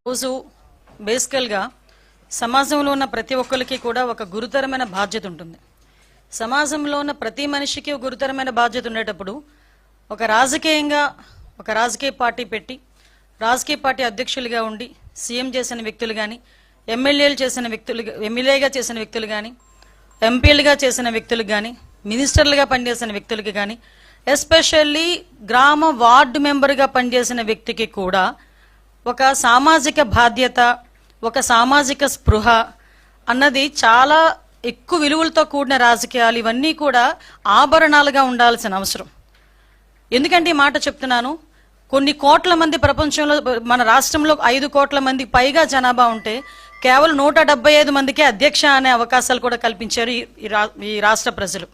రోజు బేసికల్గా సమాజంలో ఉన్న ప్రతి ఒక్కరికి కూడా ఒక గురుతరమైన బాధ్యత ఉంటుంది. సమాజంలో ఉన్న ప్రతి మనిషికి ఒక గురుతరమైన బాధ్యత ఉండేటప్పుడు ఒక రాజకీయ పార్టీ పెట్టి రాజకీయ పార్టీ అధ్యక్షులుగా ఉండి సీఎం చేసిన వ్యక్తులు కానీ, ఎమ్మెల్యేగా చేసిన వ్యక్తులు కానీ, ఎంపీలుగా చేసిన వ్యక్తులు కానీ, మినిస్టర్లుగా పనిచేసిన వ్యక్తులకి కానీ, ఎస్పెషల్లీ గ్రామ వార్డు మెంబర్గా పనిచేసిన వ్యక్తికి కూడా ఒక సామాజిక బాధ్యత, ఒక సామాజిక స్పృహ అన్నది చాలా ఎక్కువ విలువలతో కూడిన రాజకీయాలు ఇవన్నీ కూడా ఆభరణాలుగా ఉండాల్సిన అవసరం. ఎందుకంటే ఈ మాట చెప్తున్నాను, కొన్ని కోట్ల మంది ప్రపంచంలో, మన రాష్ట్రంలో 5 కోట్ల మందికి పైగా జనాభా ఉంటే కేవలం 175 మందికే అధ్యక్ష అనే అవకాశాలు కూడా కల్పించారు ఈ రాష్ట్ర ప్రజలు.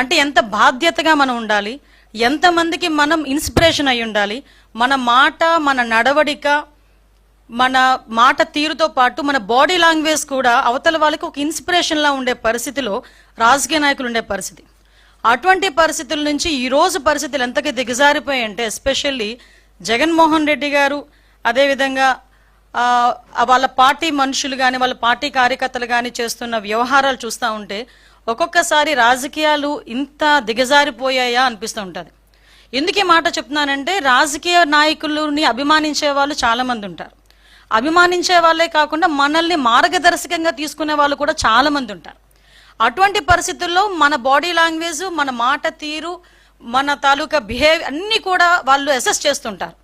అంటే ఎంత బాధ్యతగా మనం ఉండాలి, ఎంతమందికి మనం ఇన్స్పిరేషన్ అయి ఉండాలి. మన మాట, మన నడవడిక, మన మాట తీరుతో పాటు మన బాడీ లాంగ్వేజ్ కూడా అవతల వాళ్ళకి ఒక ఇన్స్పిరేషన్లా ఉండే పరిస్థితిలో రాజకీయ నాయకులు ఉండే పరిస్థితి. అటువంటి పరిస్థితుల నుంచి ఈ రోజు పరిస్థితులు ఎంతగా దిగజారిపోయాయంటే, ఎస్పెషల్లీ జగన్మోహన్ రెడ్డి గారు, అదేవిధంగా వాళ్ళ పార్టీ మనుషులు కానీ, వాళ్ళ పార్టీ కార్యకర్తలు కానీ చేస్తున్న వ్యవహారాలు చూస్తూ ఉంటే ఒక్కొక్కసారి రాజకీయాలు ఇంత దిగజారిపోయాయా అనిపిస్తూ ఉంటుంది. ఎందుకు ఈ మాట చెప్తున్నానంటే, రాజకీయ నాయకులని అభిమానించే వాళ్ళు చాలా మంది ఉంటారు. అభిమానించే వాళ్ళే కాకుండా మనల్ని మార్గదర్శకంగా తీసుకునే వాళ్ళు కూడా చాలా మంది ఉంటారు. అటువంటి పరిస్థితుల్లో మన బాడీ లాంగ్వేజ్, మన మాట తీరు, మన తాలూకా బిహేవియర్ అన్నీ కూడా వాళ్ళు అసెస్ చేస్తుంటారు.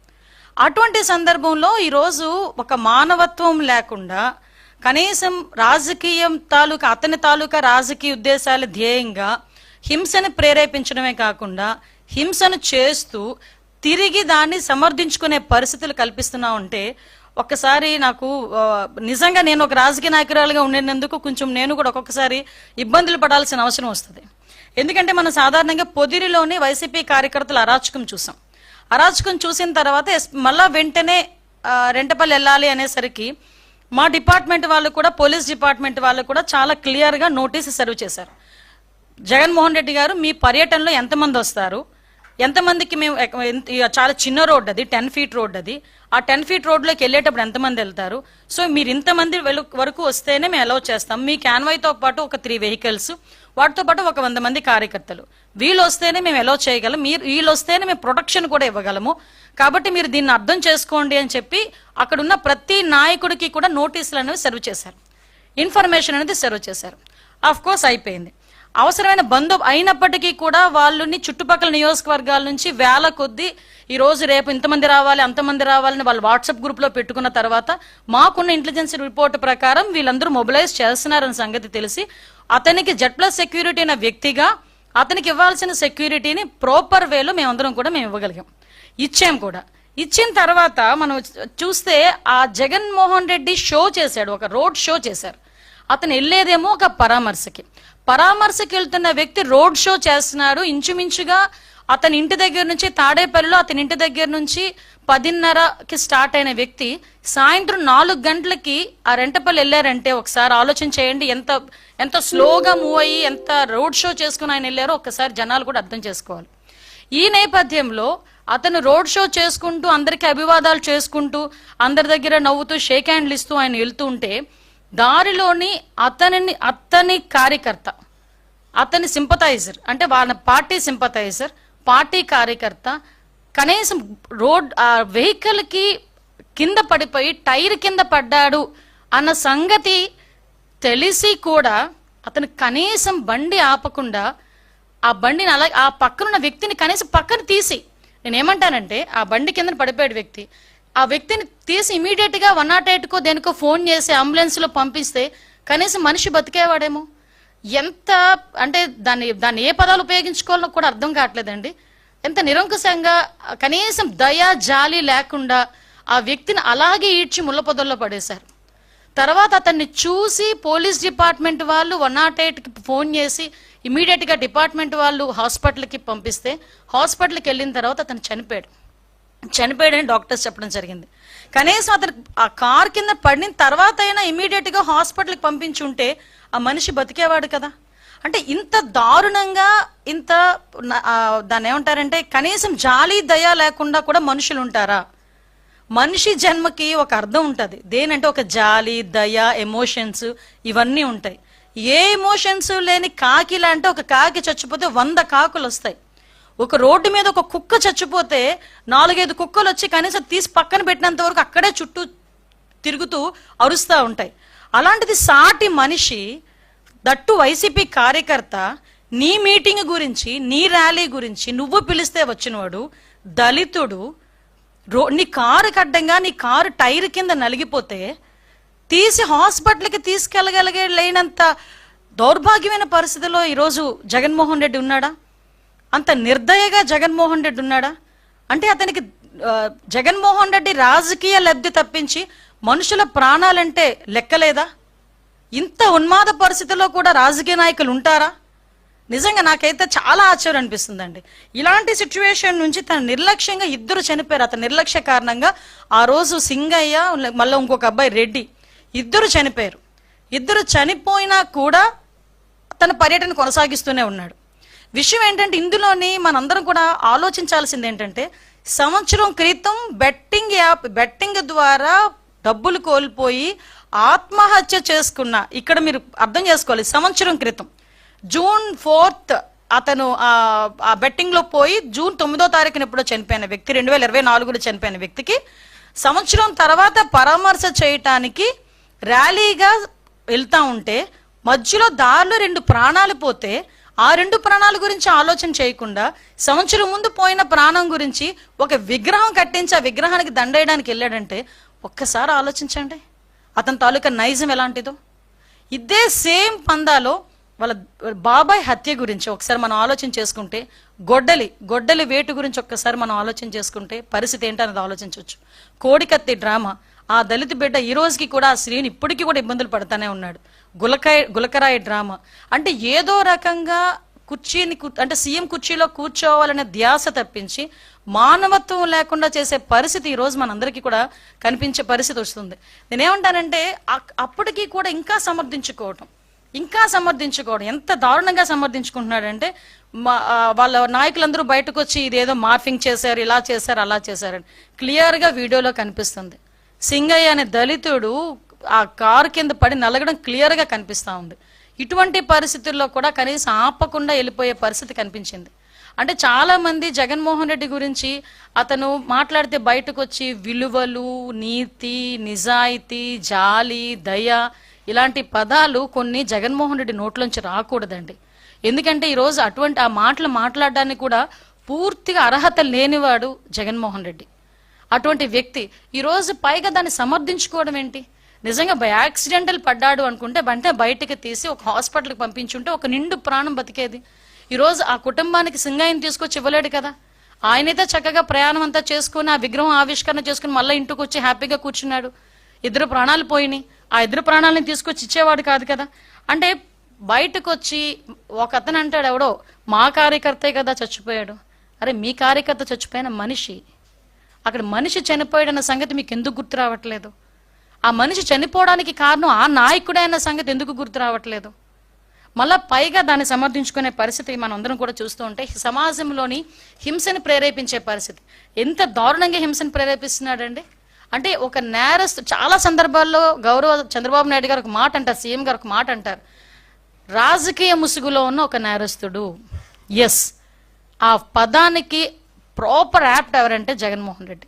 అటువంటి సందర్భంలో ఈరోజు ఒక మానవత్వం లేకుండా కనీసం రాజకీయం అతని తాలూకా రాజకీయ ఉద్దేశాల ధ్యేయంగా హింసను ప్రేరేపించడమే కాకుండా హింసను చేస్తూ తిరిగి దాన్ని సమర్థించుకునే పరిస్థితులు కల్పిస్తున్నా ఉంటే ఒక్కసారి నాకు నిజంగా నేను ఒక రాజకీయ నాయకురాలుగా ఉండేందుకు కొంచెం నేను కూడా ఒక్కొక్కసారి ఇబ్బందులు పడాల్సిన అవసరం వస్తుంది. ఎందుకంటే మనం సాధారణంగా పొదిరిలోని వైసీపీ కార్యకర్తలు అరాచకం చూసాం. అరాచకం చూసిన తర్వాత మళ్ళా వెంటనే రెంటపల్లి వెళ్ళాలి అనేసరికి మా డిపార్ట్మెంట్ వాళ్ళు కూడా, పోలీస్ డిపార్ట్మెంట్ వాళ్ళు కూడా చాలా క్లియర్గా నోటీసు సర్వ్ చేశారు. జగన్మోహన్ రెడ్డి గారు, మీ పర్యటనలో ఎంతమంది వస్తారు, ఎంతమందికి మేము, చాలా చిన్న రోడ్ అది, 10 ఫీట్ రోడ్ అది, ఆ 10 ఫీట్ రోడ్లోకి వెళ్ళేటప్పుడు ఎంతమంది వెళ్తారు, సో మీరు ఇంతమంది వరకు వస్తేనే మేము అలౌ చేస్తాం. మీ క్యాన్వాయ్తో పాటు ఒక 3 వెహికల్స్, వాటితో పాటు ఒక 100 మంది కార్యకర్తలు, వీళ్ళు వస్తేనే మేము అలౌ చేయగలం, వీళ్ళు వస్తేనే మేము ప్రొటెక్షన్ కూడా ఇవ్వగలము, కాబట్టి మీరు దీన్ని అర్థం చేసుకోండి అని చెప్పి అక్కడున్న ప్రతి నాయకుడికి కూడా నోటీసులు అనేవి సర్వ్ చేశారు, ఇన్ఫర్మేషన్ అనేది సర్వ్ చేశారు. ఆఫ్ కోర్స్ అయిపోయింది. అవసరమైన అయినప్పటికీ కూడా వాళ్ళని చుట్టుపక్కల నియోజకవర్గాల నుంచి వేల కొద్దీ ఈరోజు రేపు ఇంతమంది రావాలి, అంతమంది రావాలని వాళ్ళు వాట్సాప్ గ్రూప్లో పెట్టుకున్న తర్వాత మాకున్న ఇంటెలిజెన్స్ రిపోర్ట్ ప్రకారం వీళ్ళందరూ మొబిలైజ్ చేస్తున్నారన్న సంగతి తెలిసి అతనికి Z+ సెక్యూరిటీ అనే వ్యక్తిగా అతనికి ఇవ్వాల్సిన సెక్యూరిటీని ప్రాపర్ వేలో మేమందరం కూడా మేము ఇవ్వగలిగాం, ఇచ్చాం కూడా. ఇచ్చిన తర్వాత మనం చూస్తే ఆ జగన్మోహన్ రెడ్డి షో చేశాడు, ఒక రోడ్ షో చేశారు. అతను వెళ్ళేదేమో ఒక పరామర్శకి వెళ్తున్న వ్యక్తి రోడ్ షో చేస్తున్నాడు. ఇంచుమించుగా అతని ఇంటి దగ్గర నుంచి, తాడేపల్లిలో అతని ఇంటి దగ్గర నుంచి 10:30కి స్టార్ట్ అయిన వ్యక్తి సాయంత్రం 4 గంటలకి ఆ రెంటపల్లి వెళ్ళారంటే ఒకసారి ఆలోచన చేయండి, ఎంత స్లోగా మూవ్ అయ్యి ఎంత రోడ్ షో చేసుకుని ఆయన వెళ్ళారో ఒక్కసారి జనాలు కూడా అర్థం చేసుకోవాలి. ఈ నేపథ్యంలో అతను రోడ్ షో చేసుకుంటూ, అందరికీ అభివాదాలు చేసుకుంటూ, అందరి దగ్గర నవ్వుతూ షేక్ హ్యాండ్లు ఇస్తూ ఆయన వెళ్తూ ఉంటే దారిలోని అతని కార్యకర్త, అతని సింపథైజర్, అంటే వాళ్ళ పార్టీ సింపథైజర్, పార్టీ కార్యకర్త కనీసం వెహికల్ కి కింద పడిపోయి టైర్ కింద పడ్డాడు అన్న సంగతి తెలిసి కూడా అతను కనీసం బండి ఆపకుండా ఆ బండిని అలా ఆ పక్కనున్న వ్యక్తిని కనీసం పక్కన తీసి, నేనేమంటానంటే ఆ బండి కింద పడిపోయాడు వ్యక్తి, ఆ వ్యక్తిని తీసి ఇమీడియట్ గా 108కో దేనికో ఫోన్ చేసి అంబులెన్స్ లో పంపిస్తే కనీసం మనిషి బతికేవాడేమో. ఎంత అంటే దాన్ని ఏ పదాలు ఉపయోగించుకోవాలో కూడా అర్థం కావట్లేదండి. ఎంత నిరంకుశంగా, కనీసం దయా జాలి లేకుండా ఆ వ్యక్తిని అలాగే ఈడ్చి ముళ్ళ పొదల్లో పడేశారు. తర్వాత అతన్ని చూసి పోలీస్ డిపార్ట్మెంట్ వాళ్ళు 108కి ఫోన్ చేసి ఇమీడియట్ గా డిపార్ట్మెంట్ వాళ్ళు హాస్పిటల్కి పంపిస్తే, హాస్పిటల్కి వెళ్ళిన తర్వాత అతను చనిపోయాడని డాక్టర్స్ చెప్పడం జరిగింది. కనీసం అతను ఆ కార్ కింద పడిన తర్వాత అయినా ఇమీడియట్ గా హాస్పిటల్కి పంపించి ఉంటే ఆ మనిషి బతికేవాడు కదా. అంటే ఇంత దారుణంగా ఇంత దాన్ని ఏమంటారంటే కనీసం జాలి దయ లేకుండా కూడా మనుషులు ఉంటారా? మనిషి జన్మకి ఒక అర్థం ఉంటుంది. దేనంటే ఒక జాలి దయ ఎమోషన్స్ ఇవన్నీ ఉంటాయి. ఏ ఎమోషన్స్ లేని కాకి లాంటి ఒక కాకి చచ్చిపోతే 100 కాకులు వస్తాయి. ఒక రోడ్డు మీద ఒక కుక్క చచ్చిపోతే 4-5 కుక్కలు వచ్చి కనీసం తీసి పక్కన పెట్టినంత వరకు అక్కడే చుట్టూ తిరుగుతూ అరుస్తూ ఉంటాయి. అలాంటిది సాటి మనిషి, దట్టు వైసీపీ కార్యకర్త, నీ మీటింగ్ గురించి నీ ర్యాలీ గురించి నువ్వు పిలిస్తే వచ్చినవాడు దళితుడు, నీ కారు కడ్డంగా నీ కారు టైర్ కింద నలిగిపోతే తీసి హాస్పిటల్కి లేనంత దౌర్భాగ్యమైన పరిస్థితిలో ఈరోజు జగన్మోహన్ రెడ్డి ఉన్నాడా? అంత నిర్దయగా జగన్మోహన్ రెడ్డి ఉన్నాడా? అంటే అతనికి జగన్మోహన్ రెడ్డి రాజకీయ లబ్ధి తప్పించి మనుషుల ప్రాణాలంటే లెక్కలేదా? ఇంత ఉన్మాద పరిస్థితిలో కూడా రాజకీయ నాయకులు ఉంటారా? నిజంగా నాకైతే చాలా ఆశ్చర్యం అనిపిస్తుందండి. ఇలాంటి సిచ్యువేషన్ నుంచి తన నిర్లక్ష్యంగా 2 చనిపోయారు. అతని నిర్లక్ష్య కారణంగా ఆ రోజు సింగయ్య మళ్ళీ ఇంకొక అబ్బాయి రెడ్డి 2 చనిపోయారు. 2 చనిపోయినా కూడా తన పర్యటన కొనసాగిస్తూనే ఉన్నాడు. విషయం ఏంటంటే ఇందులోని మనందరం కూడా ఆలోచించాల్సింది ఏంటంటే, సంవత్సరం క్రితం బెట్టింగ్ ద్వారా డబ్బులు కోల్పోయి ఆత్మహత్య చేసుకున్న, ఇక్కడ మీరు అర్థం చేసుకోవాలి, సంవత్సరం క్రితం June 4th అతను ఆ బెట్టింగ్ లో పోయి June 9వ తారీఖున ఎప్పుడో చనిపోయిన వ్యక్తి, 2024లో చనిపోయిన వ్యక్తికి సంవత్సరం తర్వాత పరామర్శ చేయటానికి ర్యాలీగా వెళ్తా ఉంటే మధ్యలో దారిలో 2 ప్రాణాలు పోతే ఆ 2 ప్రాణాల గురించి ఆలోచన చేయకుండా సంవత్సరం ముందు పోయిన ప్రాణం గురించి ఒక విగ్రహం కట్టించి ఆ విగ్రహానికి దండేయడానికి వెళ్ళాడంటే ఒక్కసారి ఆలోచించండి అతని తాలూకా నైజం ఎలాంటిదో. ఇదే సేమ్ పందాలో వాళ్ళ బాబాయ్ హత్య గురించి ఒకసారి మనం ఆలోచన చేసుకుంటే, గొడ్డలి వేటు గురించి ఒక్కసారి మనం ఆలోచన చేసుకుంటే పరిస్థితి ఏంటనేది ఆలోచించవచ్చు. కోడికత్తి డ్రామా, ఆ దళిత బిడ్డ ఈ రోజుకి కూడా ఆ స్త్రీని ఇప్పటికీ కూడా ఇబ్బందులు పడుతూనే ఉన్నాడు. గులకరాయి డ్రామా అంటే ఏదో రకంగా అంటే సీఎం కుర్చీలో కూర్చోవాలనే ధ్యాస తప్పించి మానవత్వం లేకుండా చేసే పరిస్థితి ఈ రోజు మనందరికీ కూడా కనిపించే పరిస్థితి వస్తుంది. నేనేమంటానంటే అప్పటికీ కూడా ఇంకా సమర్థించుకోవడం ఎంత దారుణంగా సమర్థించుకుంటున్నాడంటే, వాళ్ళ నాయకులందరూ బయటకు వచ్చి ఇదేదో మార్ఫింగ్ చేశారు, ఇలా చేశారు, అలా చేశారని క్లియర్గా వీడియోలో కనిపిస్తుంది. సింగయ్య అనే దళితుడు ఆ కారు కింద పడి నలగడం క్లియర్గా కనిపిస్తూ ఉంది. ఇటువంటి పరిస్థితుల్లో కూడా కనీసం ఆపకుండా వెళ్ళిపోయే పరిస్థితి కనిపించింది. అంటే చాలా మంది జగన్మోహన్ రెడ్డి గురించి అతను మాట్లాడితే బయటకు వచ్చి విలువలు, నీతి, నిజాయితీ, జాలి, దయ ఇలాంటి పదాలు కొన్ని జగన్మోహన్ రెడ్డి నోట్లోంచి రాకూడదండి. ఎందుకంటే ఈరోజు అటువంటి ఆ మాటలు మాట్లాడడానికి కూడా పూర్తిగా అర్హత లేనివాడు జగన్మోహన్ రెడ్డి. అటువంటి వ్యక్తి ఈరోజు పైగా దాన్ని సమర్థించుకోవడం ఏంటి? నిజంగా యాక్సిడెంటల్ పడ్డాడు అనుకుంటే వెంటనే బయటకు తీసి ఒక హాస్పిటల్కి పంపించుంటే ఒక నిండు ప్రాణం బతికేది. ఈరోజు ఆ కుటుంబానికి సింగయ్యని తీసుకొచ్చి ఇవ్వలేడు కదా. ఆయనైతే చక్కగా ప్రయాణం అంతా చేసుకుని ఆ విగ్రహం ఆవిష్కరణ చేసుకుని మళ్ళీ ఇంటికి వచ్చి హ్యాపీగా కూర్చున్నాడు. 2 ప్రాణాలు పోయినాయి. ఆ 2 ప్రాణాలను తీసుకొచ్చి ఇచ్చేవాడు కాదు కదా. అంటే బయటకు వచ్చి ఒక అతను అంటాడు, ఎవడో మా కార్యకర్తే కదా చచ్చిపోయాడు. అరే మీ కార్యకర్త చచ్చిపోయిన మనిషి, అక్కడ మనిషి చనిపోయాడన్న సంగతి మీకు ఎందుకు గుర్తు రావట్లేదు? ఆ మనిషి చనిపోవడానికి కారణం ఆ నాయకుడే అన్న సంగతి ఎందుకు గుర్తు రావట్లేదు? మళ్ళా పైగా దాన్ని సమర్థించుకునే పరిస్థితి మనం అందరం కూడా చూస్తూ ఉంటే సమాజంలోని హింసని ప్రేరేపించే పరిస్థితి. ఎంత దారుణంగా హింసని ప్రేరేపిస్తున్నాడండి. అంటే ఒక నేరస్తు చాలా సందర్భాల్లో గౌరవ చంద్రబాబు నాయుడు గారు ఒక మాట అంటారు, సీఎం గారు ఒక మాట అంటారు, రాజకీయ ముసుగులో ఉన్న ఒక నేరస్తుడు. ఎస్, ఆ పదానికి ప్రాపర్ యాప్ట్ ఎవరంటే జగన్మోహన్ రెడ్డి.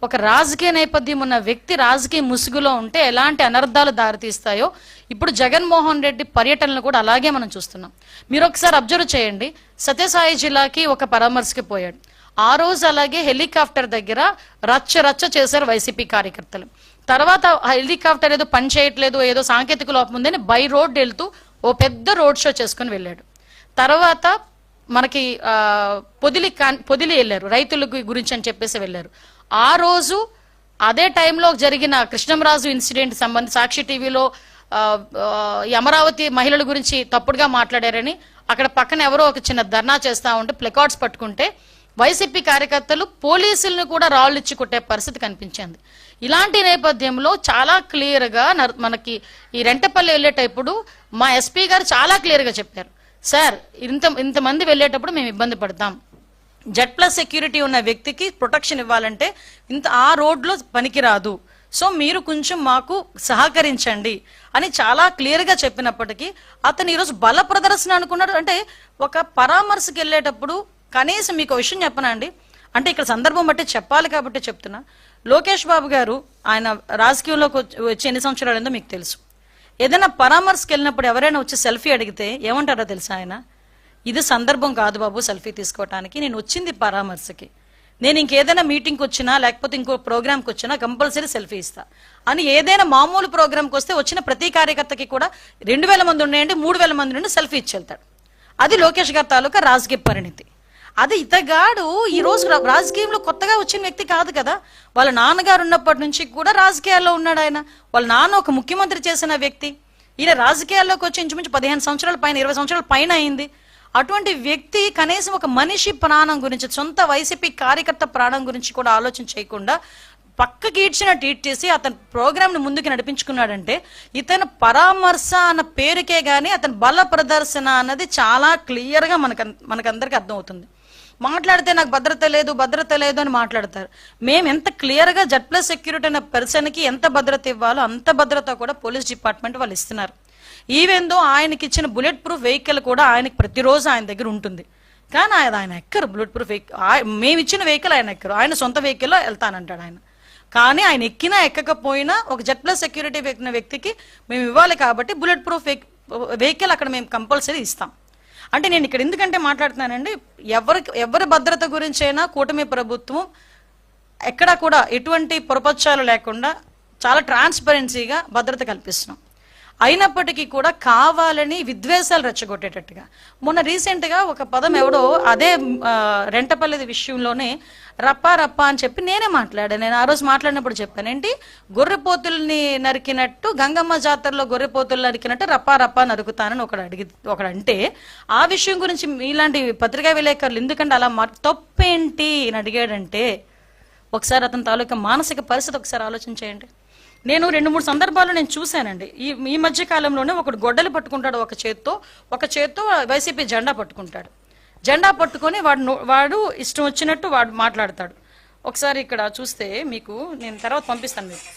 ఒక రాజకీయ నేపథ్యం ఉన్న వ్యక్తి రాజకీయ ముసుగులో ఉంటే ఎలాంటి అనర్థాలు దారితీస్తాయో ఇప్పుడు జగన్మోహన్ రెడ్డి పర్యటనలు కూడా అలాగే మనం చూస్తున్నాం. మీరు ఒకసారి అబ్జర్వ్ చేయండి, సత్యసాయి జిల్లాకి ఒక పరామర్శకి పోయాడు. ఆ రోజు అలాగే హెలికాప్టర్ దగ్గర రచ్చ చేశారు వైసీపీ కార్యకర్తలు. తర్వాత హెలికాప్టర్ ఏదో పని చేయట్లేదు, ఏదో సాంకేతిక లోపం ఉందని బై రోడ్ వెళ్తూ ఓ పెద్ద రోడ్ షో చేసుకుని వెళ్ళాడు. తర్వాత మనకి పొదిలి వెళ్ళారు, రైతుల గురించి అని చెప్పేసి వెళ్ళారు. ఆ రోజు అదే టైంలో జరిగిన కృష్ణంరాజు ఇన్సిడెంట్ సంబంధించి సాక్షి టీవీలో అమరావతి మహిళల గురించి తప్పుడుగా మాట్లాడారని అక్కడ పక్కన ఎవరో ఒక చిన్న ధర్నా చేస్తా ఉంటే ప్లకార్డ్స్ పట్టుకుంటే వైసీపీ కార్యకర్తలు పోలీసులను కూడా రాళ్ళు ఇచ్చి కొట్టే పరిస్థితి కనిపించింది. ఇలాంటి నేపథ్యంలో చాలా క్లియర్గా మనకి ఈ రెంటపల్లి వెళ్ళేటప్పుడు మా ఎస్పీ గారు చాలా క్లియర్గా చెప్పారు, సార్ ఇంతమంది వెళ్ళేటప్పుడు మేము ఇబ్బంది పడతాం, Z+ సెక్యూరిటీ ఉన్న వ్యక్తికి ప్రొటెక్షన్ ఇవ్వాలంటే ఆ రోడ్లో పనికిరాదు, సో మీరు కొంచెం మాకు సహకరించండి అని చాలా క్లియర్గా చెప్పినప్పటికీ అతను ఈరోజు బల ప్రదర్శన అనుకున్నాడు. అంటే ఒక పరామర్శకు వెళ్ళేటప్పుడు కనీసం మీకు విషయం చెప్పనండి, అంటే ఇక్కడ సందర్భం బట్టి చెప్పాలి కాబట్టి చెప్తున్నా. లోకేష్ బాబు గారు ఆయన రాజకీయంలోకి వచ్చి ఎన్ని సంవత్సరాలు అయిందో మీకు తెలుసు. ఏదైనా పరామర్శకు వెళ్ళినప్పుడు ఎవరైనా వచ్చి సెల్ఫీ అడిగితే ఏమంటారో తెలుసా ఆయన, ఇది సందర్భం కాదు బాబు సెల్ఫీ తీసుకోవటానికి, నేను వచ్చింది పరామర్శకి, నేను ఇంకేదైనా మీటింగ్కి వచ్చినా లేకపోతే ఇంకో ప్రోగ్రామ్కి వచ్చినా కంపల్సరీ సెల్ఫీ ఇస్తా అని. ఏదైనా మామూలు ప్రోగ్రామ్కి వస్తే వచ్చిన ప్రతి కార్యకర్తకి కూడా 2000 మంది ఉన్నాయండి 3000 మంది నుండి సెల్ఫీ ఇచ్చి వెళ్తాడు. అది లోకేష్ గారి తాలూకా రాజకీయ పరిణితి. అది ఇతగాడు ఈ రోజు రాజకీయంలో కొత్తగా వచ్చిన వ్యక్తి కాదు కదా, వాళ్ళ నాన్నగారు ఉన్నప్పటి నుంచి కూడా రాజకీయాల్లో ఉన్నాడు ఆయన. వాళ్ళ నాన్న ఒక ముఖ్యమంత్రి చేసిన వ్యక్తి, ఈయన రాజకీయాల్లోకి వచ్చి ఇంచుమించు 15 సంవత్సరాల పైన 20 సంవత్సరాల పైన అయింది. అటువంటి వ్యక్తి కనీసం ఒక మనిషి ప్రాణం గురించి, సొంత వైసీపీ కార్యకర్త ప్రాణం గురించి కూడా ఆలోచన చేయకుండా పక్కకి ఈడ్చిన ట్వీట్ చేసి అతని ప్రోగ్రామ్ని ముందుకు నడిపించుకున్నాడంటే ఇతను పరామర్శ అన్న పేరుకే గానీ అతని బల ప్రదర్శన అన్నది చాలా క్లియర్గా మనకందరికీ అర్థమవుతుంది. మాట్లాడితే నాకు భద్రత లేదు అని మాట్లాడతారు. మేము ఎంత క్లియర్గా Z+ సెక్యూరిటీ అనే పర్సన్కి ఎంత భద్రత ఇవ్వాలో అంత భద్రత కూడా పోలీస్ డిపార్ట్మెంట్ వాళ్ళు ఇస్తున్నారు. ఈవెన్ దో ఆయనకి ఇచ్చిన బుల్లెట్ ప్రూఫ్ వెహికల్ కూడా ఆయనకి ప్రతిరోజు ఆయన దగ్గర ఉంటుంది, కానీ ఆయన ఎక్కరు బుల్లెట్ ప్రూఫ్ వెహికల్. మేము ఇచ్చిన వెహికల్ ఆయన ఎక్కరు, ఆయన సొంత వెహికల్లో వెళ్తానంటాడు ఆయన. కానీ ఆయన ఎక్కినా ఎక్కకపోయినా ఒక Z+ సెక్యూరిటీ పెట్టిన వ్యక్తికి మేము ఇవ్వాలి కాబట్టి బుల్లెట్ ప్రూఫ్ వెహికల్ అక్కడ మేము కంపల్సరీ ఇస్తాం. అంటే నేను ఇక్కడ ఎందుకంటే మాట్లాడుతున్నానండి, ఎవరి భద్రత గురించైనా కూటమి ప్రభుత్వం ఎక్కడా కూడా ఎటువంటి పొరపచ్చాలు లేకుండా చాలా ట్రాన్స్పరెన్సీగా భద్రత కల్పిస్తున్నాం. అయినప్పటికీ కూడా కావాలని విద్వేషాలు రెచ్చగొట్టేటట్టుగా మొన్న రీసెంట్గా ఒక పదం ఎవడో అదే రెంటపల్లి విషయంలోనే రప్పా అని చెప్పి నేనే మాట్లాడాను. నేను ఆ రోజు మాట్లాడినప్పుడు చెప్పాను, ఏంటి గొర్రెపోతుల్ని నరికినట్టు గంగమ్మ జాతరలో గొర్రెపోతులు నరికినట్టు రప్పా నరుకుతానని ఒకడంటే ఆ విషయం గురించి ఇలాంటి పత్రికా విలేకరులు ఎందుకంటే అలా తప్పేంటి అని అడిగాడంటే ఒకసారి అతని తాలూకా మానసిక పరిస్థితి ఒకసారి ఆలోచన చేయండి. నేను 2-3 సందర్భాల్లో నేను చూశానండి. ఈ మధ్య కాలంలోనే ఒకడు గొడ్డలి పట్టుకుంటాడు ఒక చేత్తో వైసీపీ జెండా పట్టుకుంటాడు. జెండా పట్టుకొని వాడు ఇష్టం వచ్చినట్టు వాడు మాట్లాడతాడు. ఒకసారి ఇక్కడ చూస్తే మీకు నేను తర్వాత పంపిస్తాను మీకు.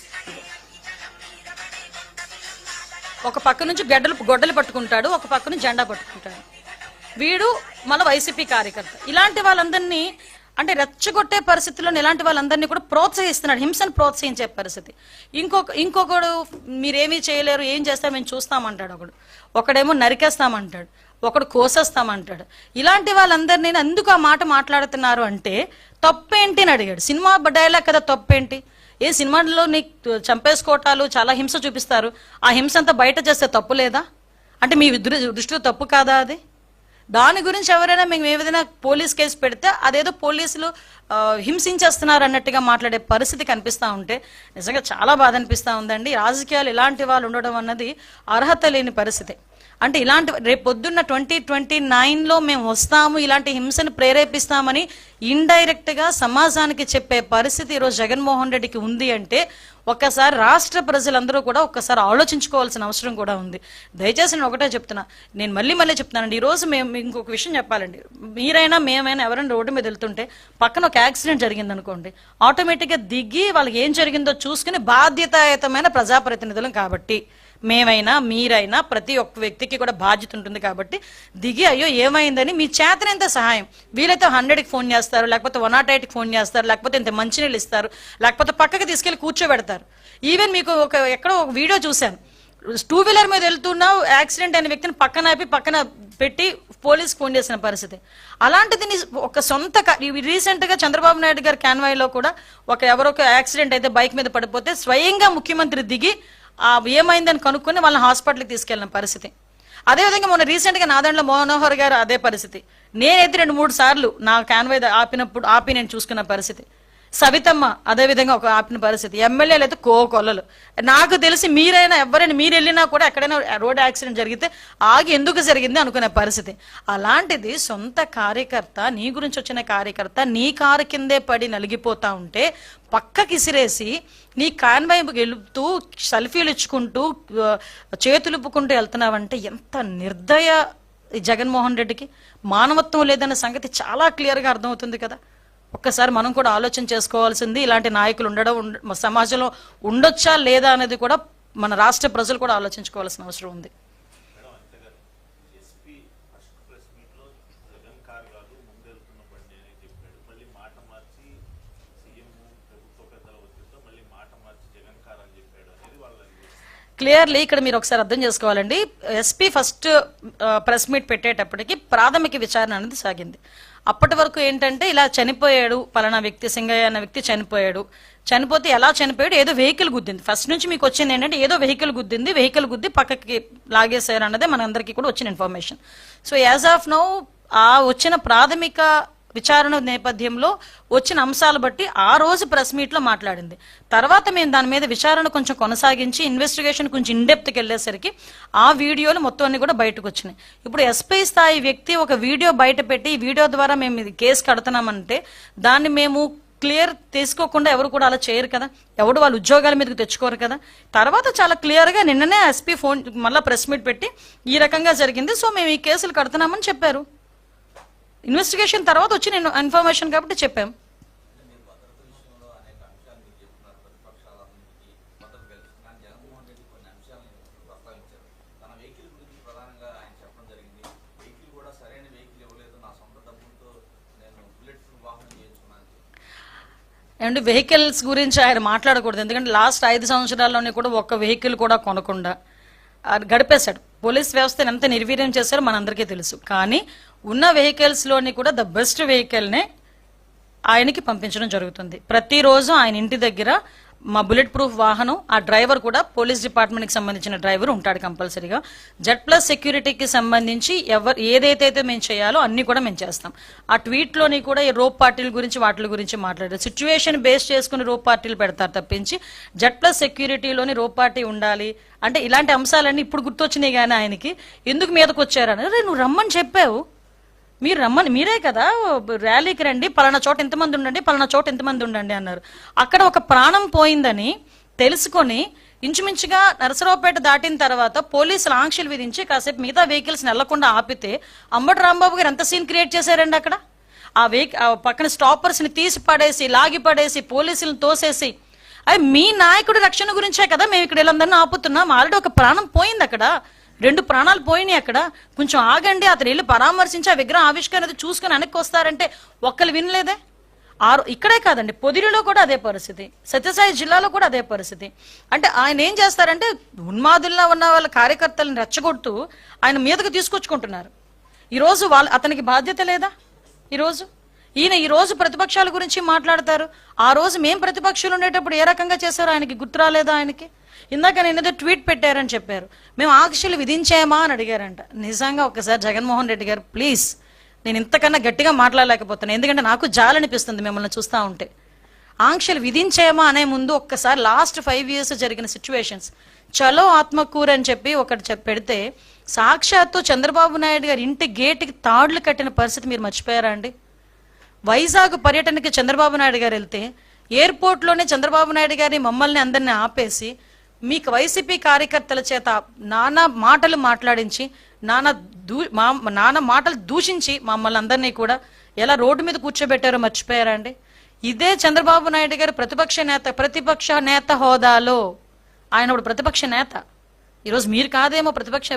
ఒక పక్క నుంచి గొడ్డలి పట్టుకుంటాడు, ఒక పక్క నుంచి జెండా పట్టుకుంటాడు. వీడు మన వైసీపీ కార్యకర్త. ఇలాంటి వాళ్ళందరినీ అంటే రెచ్చగొట్టే పరిస్థితుల్లో ఇలాంటి వాళ్ళందరినీ కూడా ప్రోత్సహిస్తున్నాడు, హింసను ప్రోత్సహించే పరిస్థితి. ఇంకొకడు మీరేమీ చేయలేరు, ఏం చేస్తాం మేము చూస్తామంటాడు. ఒకడేమో నరికేస్తామంటాడు, ఒకడు కోసేస్తామంటాడు. ఇలాంటి వాళ్ళందరినీ ఎందుకు ఆ మాట మాట్లాడుతున్నారు అంటే తప్పేంటి అని అడిగాడు. సినిమా డైలాగ్ కదా తప్పేంటి, ఏ సినిమాలో నీకు చంపేసుకోవటాలు చాలా హింస చూపిస్తారు, ఆ హింస అంతా బయట చేస్తే తప్పు లేదా అంటే మీ దృష్టిలో తప్పు కాదా అది? దాని గురించి ఎవరైనా మేము ఏదైనా పోలీస్ కేసు పెడితే అదేదో పోలీసులు హింసించేస్తున్నారు అన్నట్టుగా మాట్లాడే పరిస్థితి కనిపిస్తూ ఉంటే నిజంగా చాలా బాధ అనిపిస్తూ ఉందండి. రాజకీయాలు ఇలాంటి వాళ్ళు ఉండడం అన్నది అర్హత లేని పరిస్థితి. అంటే ఇలాంటి రేపు పొద్దున్న 2029లో మేము వస్తాము, ఇలాంటి హింసను ప్రేరేపిస్తామని ఇండైరెక్ట్గా సమాజానికి చెప్పే పరిస్థితి ఈరోజు జగన్మోహన్ రెడ్డికి ఉంది అంటే ఒక్కసారి రాష్ట్ర ప్రజలందరూ కూడా ఒక్కసారి ఆలోచించుకోవాల్సిన అవసరం కూడా ఉంది. దయచేసి నేను ఒకటే చెప్తున్నా, నేను మళ్ళీ చెప్తున్నానండి. ఈరోజు మేము ఇంకొక విషయం చెప్పాలండి, మీరైనా మేమైనా ఎవరైనా రోడ్డు మీద వెళ్తుంటే పక్కన ఒక యాక్సిడెంట్ జరిగింది అనుకోండి, ఆటోమేటిక్గా దిగి వాళ్ళకి ఏం జరిగిందో చూసుకుని బాధ్యతాయుతమైన ప్రజాప్రతినిధులం కాబట్టి మేమైనా మీరైనా ప్రతి ఒక్క వ్యక్తికి కూడా బాధ్యత ఉంటుంది కాబట్టి దిగి అయ్యో ఏమైందని మీ చేతనంత సహాయం వీలైతే 100కి ఫోన్ చేస్తారు, లేకపోతే 108కి ఫోన్ చేస్తారు, లేకపోతే ఇంత మంచినీళ్ళు ఇస్తారు, లేకపోతే పక్కకి తీసుకెళ్లి కూర్చోబెడతారు. ఈవెన్ మీకు ఎక్కడో ఒక వీడియో చూశాను, 2 వీలర్ మీద వెళ్తున్నావు, యాక్సిడెంట్ అయిన వ్యక్తిని పక్కన పెట్టి పోలీస్కి ఫోన్ చేసిన పరిస్థితి. అలాంటిది ఒక సొంత రీసెంట్గా చంద్రబాబు నాయుడు గారి కాన్వాయ్లో కూడా ఎవరొక యాక్సిడెంట్ అయితే బైక్ మీద పడిపోతే స్వయంగా ముఖ్యమంత్రి దిగి ఏమైందని కనుక్కొని వాళ్ళని హాస్పిటల్కి తీసుకెళ్లిన పరిస్థితి. అదేవిధంగా మొన్న రీసెంట్గా నాదండ్ల మనోహర్ గారు అదే పరిస్థితి. నేనైతే 2-3 సార్లు నా కాన్వాయ్ ఆపి నేను చూసుకున్న పరిస్థితి. సవితమ్మ అదే విధంగా ఒక ఆపిన పరిస్థితి, ఎమ్మెల్యేలు అయితే కోకొల్లలు. నాకు తెలిసి మీరైనా ఎవరైనా మీరు వెళ్ళినా కూడా ఎక్కడైనా రోడ్ యాక్సిడెంట్ జరిగితే ఆగి ఎందుకు జరిగింది అనుకునే పరిస్థితి. అలాంటిది సొంత కార్యకర్త, నీ గురించి వచ్చిన కార్యకర్త నీ కారు కిందే పడి నలిగిపోతా ఉంటే పక్కకి ఇసిరేసి నీ కాన్వాయ్ వెళుతూ సెల్ఫీలు ఇచ్చుకుంటూ చేతులుపుకుంటూ వెళ్తున్నావంటే ఎంత నిర్దయ ఈ జగన్మోహన్ రెడ్డికి. మానవత్వం లేదన్న సంగతి చాలా క్లియర్గా అర్థమవుతుంది కదా. ఒక్కసారి మనం కూడా ఆలోచన చేసుకోవాల్సింది, ఇలాంటి నాయకులు సమాజంలో ఉండొచ్చా లేదా అనేది కూడా మన రాష్ట్ర ప్రజలు కూడా ఆలోచించుకోవాల్సిన అవసరం ఉంది. క్లియర్లీ ఇక్కడ మీరు ఒకసారి అర్థం చేసుకోవాలండి. ఎస్పీ ఫస్ట్ ప్రెస్ మీట్ పెట్టేటప్పటికి ప్రాథమిక విచారణ అనేది సాగింది. అప్పటి వరకు ఏంటంటే ఇలా చనిపోయాడు పలానా వ్యక్తి, సింగయ్య అన్న వ్యక్తి చనిపోయాడు, చనిపోతే ఎలా చనిపోయాడు, ఏదో వెహికల్ గుద్దింది. ఫస్ట్ నుంచి మీకు వచ్చింది ఏంటంటే ఏదో వెహికల్ గుద్ది పక్కకి లాగేశారు అన్నదే మనందరికీ కూడా వచ్చిన information. So as of now ఆ వచ్చిన ప్రాథమిక విచారణ నేపథ్యంలో వచ్చిన అంశాలు బట్టి ఆ రోజు ప్రెస్ మీట్ లో మాట్లాడింది. తర్వాత మేము దాని మీద విచారణ కొంచెం కొనసాగించి ఇన్వెస్టిగేషన్ కొంచెం ఇన్డెప్త్కి వెళ్ళేసరికి ఆ వీడియోలు మొత్తం అన్ని కూడా బయటకు వచ్చినాయి. ఇప్పుడు ఎస్పీ స్థాయి వ్యక్తి ఒక వీడియో బయట పెట్టి ఈ వీడియో ద్వారా మేము ఇది కేసు కడుతున్నామంటే దాన్ని మేము క్లియర్ తీసుకోకుండా ఎవరు కూడా అలా చేయరు కదా, ఎవడు వాళ్ళ ఉద్యోగాల మీదకి తెచ్చుకోరు కదా. తర్వాత చాలా క్లియర్గా నిన్ననే ఎస్పీ ఫోన్ మళ్ళీ ప్రెస్ మీట్ పెట్టి ఈ రకంగా జరిగింది, సో మేము ఈ కేసులు కడుతున్నామని చెప్పారు. ఇన్వెస్టిగేషన్ తర్వాత వచ్చిన ఇన్ఫర్మేషన్ కాబట్టి చెప్పాం. ఏమంటే వెహికల్స్ గురించి ఆయన మాట్లాడకూడదు, ఎందుకంటే లాస్ట్ 5 సంవత్సరాల్లోనే కూడా ఒక్క వెహికల్ కూడా కొనకుండా గడిపేశాడు. పోలీస్ వ్యవస్థను ఎంత నిర్వీర్యం చేశారో మనందరికీ తెలుసు. కానీ ఉన్న వెహికల్స్లోని కూడా ద బెస్ట్ వెహికల్నే ఆయనకి పంపించడం జరుగుతుంది. ప్రతిరోజు ఆయన ఇంటి దగ్గర మా బుల్లెట్ ప్రూఫ్ వాహనం, ఆ డ్రైవర్ కూడా పోలీస్ డిపార్ట్మెంట్కి సంబంధించిన డ్రైవర్ ఉంటాడు కంపల్సరీగా. Z+ సెక్యూరిటీకి సంబంధించి ఏదైతే మేము చేయాలో అన్ని కూడా మేము చేస్తాం. ఆ ట్వీట్లోని కూడా ఈ రోప్ పార్టీల గురించి వాటి గురించి మాట్లాడారు. సిచ్యువేషన్ బేస్ చేసుకుని రోప్ పార్టీలు పెడతారు తప్పించి Z+ సెక్యూరిటీలోని రోప్ పార్టీ ఉండాలి అంటే ఇలాంటి అంశాలన్నీ ఇప్పుడు గుర్తొచ్చినాయి. కానీ ఆయనకి ఎందుకు మీదకి వచ్చారని, నువ్వు రమ్మని చెప్పావు, మీరు రమ్మని మీరే కదా ర్యాలీకి రండి, పలానా చోట ఎంతమంది ఉండండి, పలానా చోట ఎంతమంది ఉండండి అన్నారు. అక్కడ ఒక ప్రాణం పోయిందని తెలుసుకొని ఇంచుమించుగా నరసరావుపేట దాటిన తర్వాత పోలీసులు ఆంక్షలు విధించి కాసేపు మిగతా వెహికల్స్ వెళ్లకుండా ఆపితే అంబటి రాంబాబు గారు ఎంత సీన్ క్రియేట్ చేశారండి అక్కడ. ఆ పక్కన స్టాపర్స్ని తీసి పడేసి లాగి పడేసి పోలీసులను తోసేసి, అది మీ నాయకుడి రక్షణ గురించే కదా మేము ఇక్కడ వీళ్ళందరినీ ఆపుతున్నాం. ఆల్రెడీ ఒక ప్రాణం పోయింది అక్కడ, 2 ప్రాణాలు పోయినాయి అక్కడ. కొంచెం ఆగండి, అతను వెళ్ళి పరామర్శించి ఆ విగ్రహం ఆవిష్కరణ చూసుకుని వెనక్కి వస్తారంటే ఒక్కరు వినలేదే. ఇక్కడే కాదండి, పొదిలిలో కూడా అదే పరిస్థితి, సత్యసాయి జిల్లాలో కూడా అదే పరిస్థితి. అంటే ఆయన ఏం చేస్తారంటే ఉన్మాదుల్లో ఉన్న వాళ్ళ కార్యకర్తలను రెచ్చగొడుతూ ఆయన మీదకు తీసుకొచ్చుకుంటున్నారు. ఈరోజు అతనికి బాధ్యత లేదా? ఈ రోజు ప్రతిపక్షాల గురించి మాట్లాడతారు. ఆ రోజు మేం ప్రతిపక్షాలు ఉండేటప్పుడు ఏ రకంగా చేశారో ఆయనకి గుర్తు రాలేదా? ఆయనకి ఇందాక నేను ఏదో ట్వీట్ పెట్టారని చెప్పారు, మేము ఆంక్షలు విధించామా అని అడిగారంట. నిజంగా ఒకసారి జగన్మోహన్ రెడ్డి గారు ప్లీజ్, నేను ఇంతకన్నా గట్టిగా మాట్లాడలేకపోతున్నాను, ఎందుకంటే నాకు జాలనిపిస్తుంది మిమ్మల్ని చూస్తూ ఉంటే. ఆంక్షలు విధించామా అనే ముందు ఒక్కసారి లాస్ట్ 5 years జరిగిన సిచ్యువేషన్స్, చలో ఆత్మకూరు అని చెప్పి ఒకటి పెడితే సాక్షాత్తు చంద్రబాబు నాయుడు గారి ఇంటి గేటుకి తాడులు కట్టిన పరిస్థితి మీరు మర్చిపోయారా అండి? వైజాగ్ పర్యటనకి చంద్రబాబు నాయుడు గారు వెళ్తే ఎయిర్పోర్ట్లోనే చంద్రబాబు నాయుడు గారిని మమ్మల్ని అందరినీ ఆపేసి మీకు వైసీపీ కార్యకర్తల చేత నానా మాటలు మాట్లాడించి నానా మాటలు దూషించి మమ్మల్ని అందరినీ కూడా ఎలా రోడ్డు మీద కూర్చోబెట్టారో మర్చిపోయారా అండి? ఇదే చంద్రబాబు నాయుడు గారు ప్రతిపక్ష నేత హోదాలో ఆయన ఇప్పుడు ప్రతిపక్ష నేత. ఈరోజు మీరు కాదేమో ప్రతిపక్ష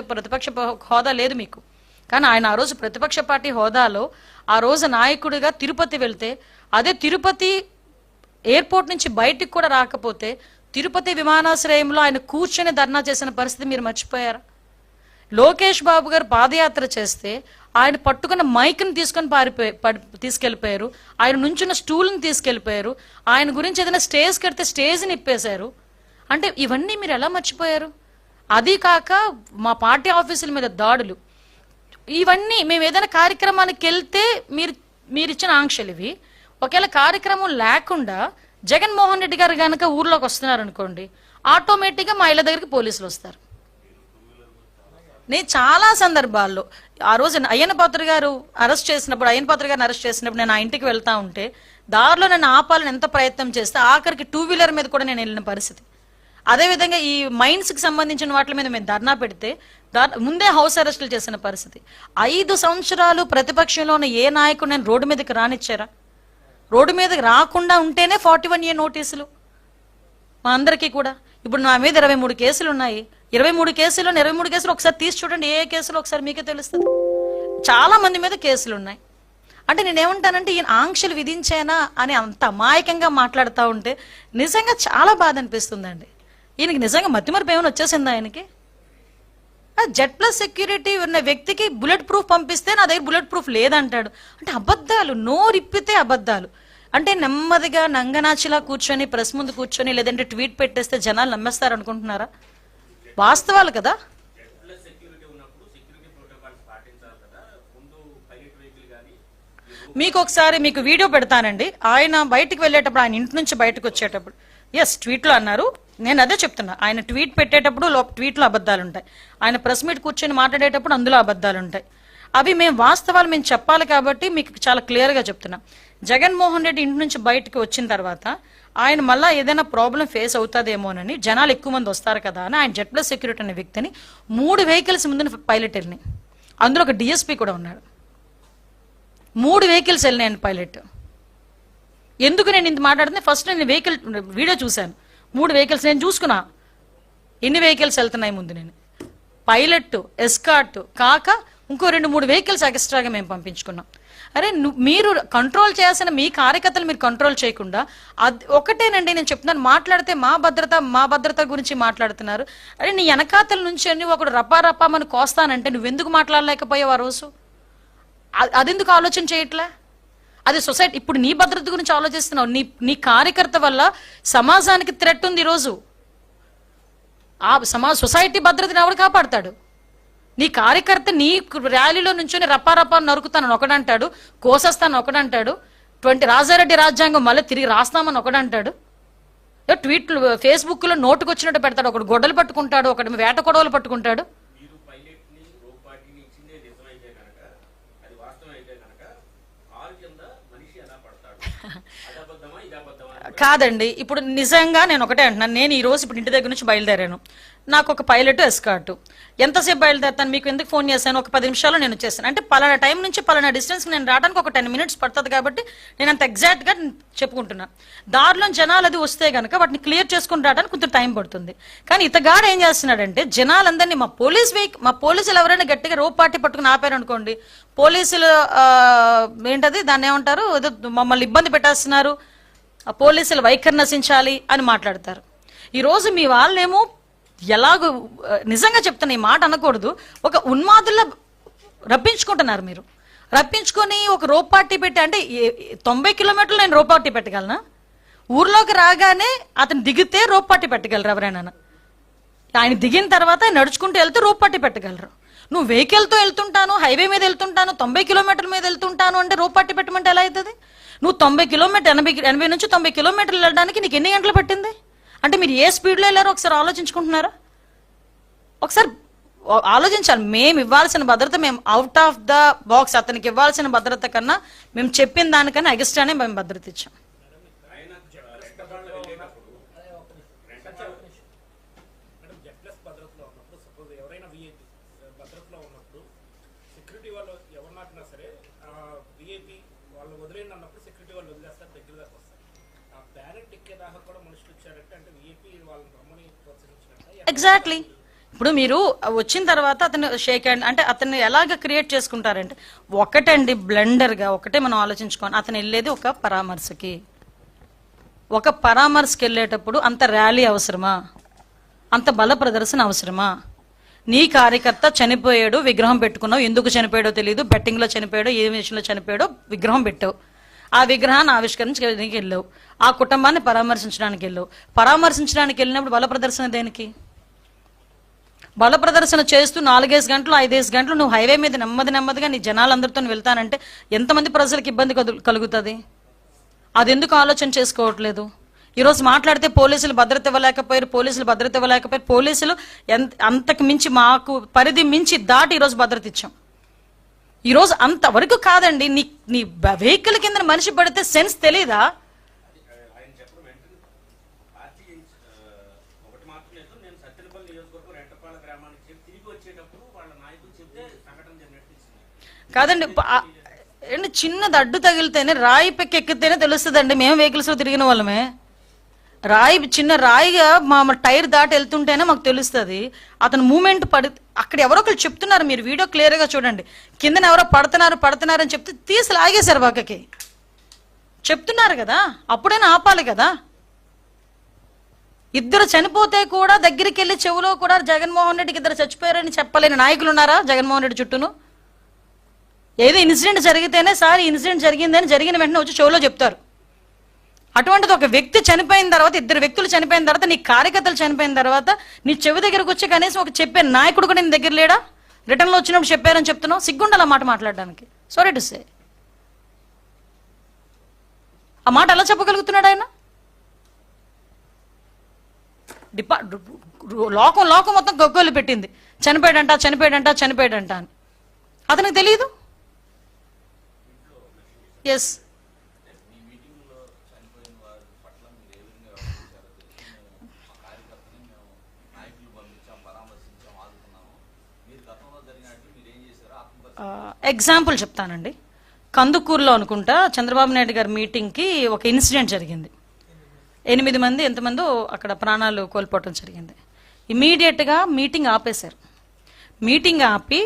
హోదా లేదు మీకు, కానీ ఆయన ఆ రోజు ప్రతిపక్ష పార్టీ హోదాలో ఆ రోజు నాయకుడిగా తిరుపతి వెళ్తే, అదే తిరుపతి ఎయిర్పోర్ట్ నుంచి బయటికి కూడా రాకపోతే తిరుపతి విమానాశ్రయంలో ఆయన కూర్చొని ధర్నా చేసిన పరిస్థితి మీరు మర్చిపోయారా? లోకేష్ బాబు గారు పాదయాత్ర చేస్తే ఆయన పట్టుకున్న మైక్ని తీసుకొని తీసుకెళ్లిపోయారు, ఆయన నుంచున్న స్టూల్ని తీసుకెళ్లిపోయారు, ఆయన గురించి ఏదైనా స్టేజ్ కడితే స్టేజ్ని ఇప్పేశారు. అంటే ఇవన్నీ మీరు ఎలా మర్చిపోయారు? అది కాక మా పార్టీ ఆఫీసుల మీద దాడులు, ఇవన్నీ మేము ఏదైనా కార్యక్రమానికి వెళ్తే మీరు ఇచ్చిన ఆంక్షలు ఇవి. ఒకవేళ కార్యక్రమం లేకుండా జగన్మోహన్ రెడ్డి గారు కనుక ఊర్లోకి వస్తున్నారు అనుకోండి, ఆటోమేటిక్గా మా ఇళ్ళ దగ్గరికి పోలీసులు వస్తారు. నేను చాలా సందర్భాల్లో ఆ రోజు అయ్యన్న పాత్ర గారు అరెస్ట్ చేసినప్పుడు నేను ఆ ఇంటికి వెళ్తా ఉంటే దారిలో నన్ను ఆపాలని ఎంత ప్రయత్నం చేస్తే ఆఖరికి 2 వీలర్ మీద కూడా నేను వెళ్ళిన పరిస్థితి. అదేవిధంగా ఈ మైన్స్కి సంబంధించిన వాటి మీద మేము ధర్నా పెడితే ముందే హౌస్ అరెస్టులు చేసిన పరిస్థితి. 5 సంవత్సరాలు ప్రతిపక్షంలో ఉన్న ఏ నాయకుడు నేను రోడ్డు మీదకి రానిచ్చారా? రోడ్డు మీదకి రాకుండా ఉంటేనే 41A నోటీసులు మా అందరికీ కూడా. ఇప్పుడు నా మీద 23 కేసులు ఉన్నాయి. 23 కేసులు ఒకసారి తీసి చూడండి, ఏ కేసులు ఒకసారి మీకే తెలుస్తుంది. చాలా మంది మీద కేసులు ఉన్నాయి. అంటే నేనేమంటానంటే ఈయన ఆంక్షలు విధించేనా అని అంత అమాయకంగా మాట్లాడుతూ ఉంటే నిజంగా చాలా బాధ అనిపిస్తుందండి. ఈయనకి నిజంగా మతిమరుపు ఏమైనా వచ్చేసిందా ఆయనకి? Z+ సెక్యూరిటీ ఉన్న వ్యక్తికి బుల్లెట్ ప్రూఫ్ పంపిస్తే నా దగ్గర బుల్లెట్ ప్రూఫ్ లేదంటాడు. అంటే అబద్ధాలు, నోరిప్పితే అబద్ధాలు. అంటే నెమ్మదిగా నంగనాచిలా కూర్చొని ప్రెస్ ముందు కూర్చొని లేదంటే ట్వీట్ పెట్టేస్తే జనాలు నమ్మేస్తారు అనుకుంటున్నారా? వాస్తవాలు కదా. మీకు వీడియో పెడతానండి. ఆయన బయటికి వెళ్ళేటప్పుడు, ఆయన ఇంటి నుంచి బయటకు వచ్చేటప్పుడు, ట్వీట్లో అన్నారు. నేను అదే చెప్తున్నా, ఆయన ట్వీట్ పెట్టేటప్పుడు ట్వీట్లో అబద్ధాలు ఉంటాయి, ఆయన ప్రెస్ మీట్ కూర్చొని మాట్లాడేటప్పుడు అందులో అబద్ధాలు ఉంటాయి. అవి వాస్తవాలు మేము చెప్పాలి కాబట్టి మీకు చాలా క్లియర్గా చెప్తున్నా. జగన్మోహన్ రెడ్డి ఇంటి నుంచి బయటకు వచ్చిన తర్వాత ఆయన మళ్ళీ ఏదైనా ప్రాబ్లం ఫేస్ అవుతుందేమోనని, జనాలు ఎక్కువ మంది వస్తారు కదా అని ఆయన Z+ సెక్యూరిటీ అనే వ్యక్తిని 3 వెహికల్స్ ముందు పైలట్ వెళ్ళినాయి. అందులో ఒక DSP కూడా ఉన్నాడు. 3 వెహికల్స్ వెళ్ళినాయండి పైలట్. ఎందుకు నేను ఇంత మాట్లాడుతున్నా? ఫస్ట్ నేను వెహికల్ వీడియో చూశాను. 3 వెహికల్స్ నేను చూసుకున్నా ఎన్ని వెహికల్స్ వెళ్తున్నాయి ముందు. నేను పైలట్, ఎస్కార్ట్ కాక ఇంకో 2-3 వెహికల్స్ ఎక్స్ట్రాగా మేము పంపించుకున్నాం. అరే మీరు కంట్రోల్ చేయాల్సిన మీ కార్యకర్తలు మీరు కంట్రోల్ చేయకుండా ఒకటేనండి నేను చెప్తున్నాను. మాట్లాడితే మా భద్రత గురించి మాట్లాడుతున్నారు. అరే నీ వెనకాతల నుంచి అన్ని ఒకడు రప్పామని కోస్తానంటే నువ్వెందుకు మాట్లాడలేకపోయావు ఆ రోజు? అదెందుకు ఆలోచన చేయట్లే? అది సొసైటీ. ఇప్పుడు నీ భద్రత గురించి ఆలోచిస్తున్నావు. నీ కార్యకర్త వల్ల సమాజానికి థ్రెట్ ఉంది ఈరోజు. సొసైటీ భద్రతని ఎవడు కాపాడతాడు? నీ కార్యకర్త నీ ర్యాలీలో నుంచొని రప్పా నరుకుతానని ఒకడంటాడు, కోసేస్తాను ఒకడంటాడు, రాజారెడ్డి రాజ్యాంగం మళ్ళీ తిరిగి రాస్తామని ఒకడంటాడు, ట్వీట్లు ఫేస్బుక్లో నోటుకొచ్చినట్టు పెడతాడు, ఒకడు గొడ్డలు పట్టుకుంటాడు, ఒకటి వేట కొడవలు పట్టుకుంటాడు. కాదండి, ఇప్పుడు నిజంగా నేను ఒకటే అంటున్నాను. నేను ఈ రోజు ఇప్పుడు ఇంటి దగ్గర నుంచి బయలుదేరాను. నాకు ఒక పైలట్, ఎస్కార్ట్. ఎంతసేపు బయలుదేరుతాను? మీకు ఎందుకు ఫోన్ చేశాను? ఒక 10 నిమిషాల్లో నేను వచ్చేసాను. అంటే పలానా టైం నుంచి పలానా డిస్టెన్స్ నేను రావడానికి ఒక 10 మినిట్స్ పడుతుంది కాబట్టి నేను అంత ఎగ్జాక్ట్గా చెప్పుకుంటున్నాను. దారిలో జనాలు అది వస్తే కనుక వాటిని క్లియర్ చేసుకుని రావడానికి కొంచెం టైం పడుతుంది. కానీ ఇతగాడు ఏం చేస్తున్నాడంటే జనాలందరినీ మా పోలీసులు ఎవరైనా గట్టిగా రోప్ పార్టీ పట్టుకుని ఆపారు అనుకోండి, పోలీసులు ఏంటది దాన్ని ఏమంటారు, మమ్మల్ని ఇబ్బంది పెట్టేస్తున్నారు, పోలీసులు వైఖరి నశించాలి అని మాట్లాడతారు. ఈరోజు మీ వాళ్ళేమో ఎలాగో నిజంగా చెప్తున్నా, ఈ మాట అనకూడదు, ఒక ఉన్మాదుల్లో రప్పించుకుంటున్నారు. మీరు రప్పించుకొని ఒక రోప్ పార్టీ పెట్టి, అంటే 90 కిలోమీటర్లు నేను రోప్ పార్టీ పెట్టగలనా? ఊర్లోకి రాగానే అతను దిగితే రోప్ పార్టీ పెట్టగలరు ఎవరైనా? ఆయన దిగిన తర్వాత నడుచుకుంటూ వెళ్తే రోప్ పార్టీ పెట్టగలరు. నువ్వు వెహికల్తో వెళ్తుంటాను, హైవే మీద వెళ్తుంటాను, 90 కిలోమీటర్ల మీద వెళ్తుంటాను అంటే రోప్ పార్టీ పెట్టమంటే ఎలా అవుతుంది? నువ్వు 90 కిలోమీటర్ 80 నుంచి 90 కిలోమీటర్లు వెళ్ళడానికి నీకు ఎన్ని గంటలు పట్టింది? అంటే మీరు ఏ స్పీడ్లో వెళ్ళారో ఒకసారి ఆలోచించుకుంటున్నారా? ఒకసారి ఆలోచించాలి. మేము ఇవ్వాల్సిన భద్రత, మేము అవుట్ ఆఫ్ ద బాక్స్ అతనికి ఇవ్వాల్సిన భద్రత కన్నా మేము చెప్పిన దానికన్నా ఎగస్ట్రానే మేము భద్రత ఇచ్చాం. ఎగ్జాక్ట్లీ. ఇప్పుడు మీరు వచ్చిన తర్వాత అతను షేక్ హ్యాండ్ అంటే అతన్ని ఎలాగ క్రియేట్ చేసుకుంటారంటే, ఒకటండి బ్లెండర్గా ఒకటే మనం ఆలోచించుకోండి. అతను వెళ్ళేది ఒక పరామర్శకి వెళ్ళేటప్పుడు అంత ర్యాలీ అవసరమా? అంత బల ప్రదర్శన అవసరమా? నీ కార్యకర్త చనిపోయాడు, విగ్రహం పెట్టుకున్నావు, ఎందుకు చనిపోయాడో తెలియదు, బెట్టింగ్లో చనిపోయాడో ఏ విషయంలో చనిపోయాడో విగ్రహం పెట్టావు, ఆ విగ్రహాన్ని ఆవిష్కరించడానికి వెళ్ళావు, ఆ కుటుంబాన్ని పరామర్శించడానికి వెళ్ళినప్పుడు బల ప్రదర్శన దేనికి? బల ప్రదర్శన చేస్తూ 4-5 గంటలు 5 గంటలు నువ్వు హైవే మీద నెమ్మదిగా నీ జనాలందరితో వెళ్తానంటే ఎంతమంది ప్రజలకు ఇబ్బంది కలుగుతుంది? అది ఎందుకు ఆలోచన చేసుకోవట్లేదు? ఈరోజు మాట్లాడితే పోలీసులు భద్రత ఇవ్వలేకపోయారు, పోలీసులు అంతకు మించి మాకు పరిధి మించి దాటి ఈరోజు భద్రత ఇచ్చాం. ఈరోజు అంతవరకు కాదండి, నీ వెహికల్ కింద మనిషి పడితే సెన్స్ తెలీదా? కాదండి, చిన్నది అడ్డు తగిలితేనే రాయి ఎక్కితేనే తెలుస్తుందండి. మేము వెహికల్స్ లో తిరిగిన వాళ్ళమే. చిన్న రాయిగా మా టైర్ దాటి వెళ్తుంటేనే మాకు తెలుస్తుంది. అతను మూమెంట్ అక్కడ ఎవరో ఒకరు చెప్తున్నారు, మీరు వీడియో క్లియర్ గా చూడండి. కిందన ఎవరో పడుతున్నారు అని చెప్తే తీసి లాగేశారు పక్కకి. చెప్తున్నారు కదా, అప్పుడైనా ఆపాలి కదా. ఇద్దరు చనిపోతే కూడా దగ్గరికి వెళ్ళి చెవులో కూడా జగన్మోహన్ రెడ్డికి ఇద్దరు చచ్చిపోయారని చెప్పలేని నాయకులు ఉన్నారా జగన్మోహన్ రెడ్డి చుట్టూను? ఏదో ఇన్సిడెంట్ జరిగితేనే సార్ ఇన్సిడెంట్ జరిగిందని జరిగిన వెంటనే వచ్చి చెవులో చెప్తారు. అటువంటిది ఒక వ్యక్తి చనిపోయిన తర్వాత, ఇద్దరు వ్యక్తులు చనిపోయిన తర్వాత, నీ కార్యకర్తలు చనిపోయిన తర్వాత నీ చెవి దగ్గరకు వచ్చి కనీసం ఒక చెప్పే నాయకుడు కూడా నీ దగ్గర లేడా? రిటర్న్లో వచ్చినప్పుడు చెప్పారని చెప్తున్నావు, సిగ్గుండాలి ఆ మాట మాట్లాడడానికి. సారీ టు సే, ఆ మాట ఎలా చెప్పగలుగుతున్నాడు ఆయన? లోకం మొత్తం గొగ్గోలు పెట్టింది, చనిపోయాడంట అని. అతనికి తెలియదు. ఎస్, ఎగ్జాంపుల్ చెప్తానండి. కందుకూరులో అనుకుంటా చంద్రబాబు నాయుడు గారి మీటింగ్కి ఒక ఇన్సిడెంట్ జరిగింది. 8 మంది ఎంతమందో అక్కడ ప్రాణాలు కోల్పోవటం జరిగింది. ఇమీడియట్గా మీటింగ్ ఆపేశారు. మీటింగ్ ఆపి